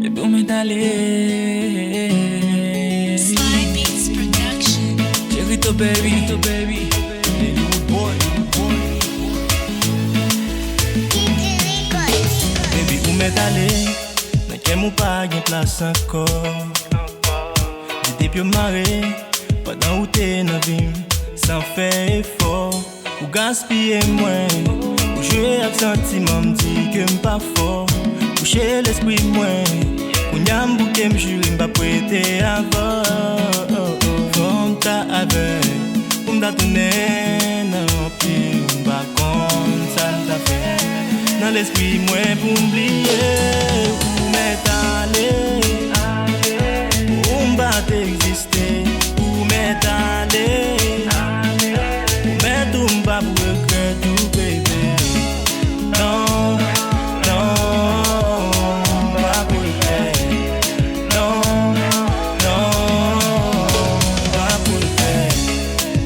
Et pour m'étaler. Sly Beats Production. Cherito baby, Baby, où m'étaler? Mais qu'elle m'a pas gain place encore. J'étais plus maré pendant où t'es dans vie, sans faire effort. Ou gaspiller moins, ou jouer avec sentiment, m'dit que m'pas fort. Coucher l'esprit moins, ou n'yam bouquet m'jure m'pas prêter avant. Comme ta avec, ou m'da tourner dans pied, m'pas comme ça t'a fait. Dans l'esprit moins pour m'oublier, ou m'étaler, ou m'pas t'exister, ou m'étaler. Pas pour regret tout bébé. Non, non, pas pour regret. Non, non, pas pour regret.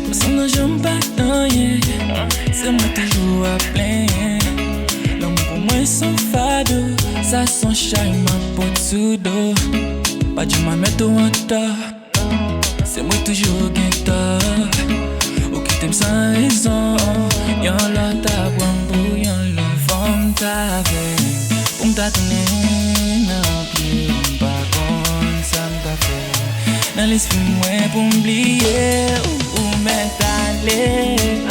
parce que j'aime pas rien. C'est moi toujours à plein. L'amour pour moi sans fado. Ça son chai ma pote sous dos. Pas du mal mettre en tort. C'est moi toujours qui tort. T'aimes sans raison, y'en l'a ta bambou, y'en l'a femme ta veille. Pour m't'attendre, non plus, pas comme ça m't'a fait. Dans l'esprit, moi, pour m'oublier, ou m'étaler.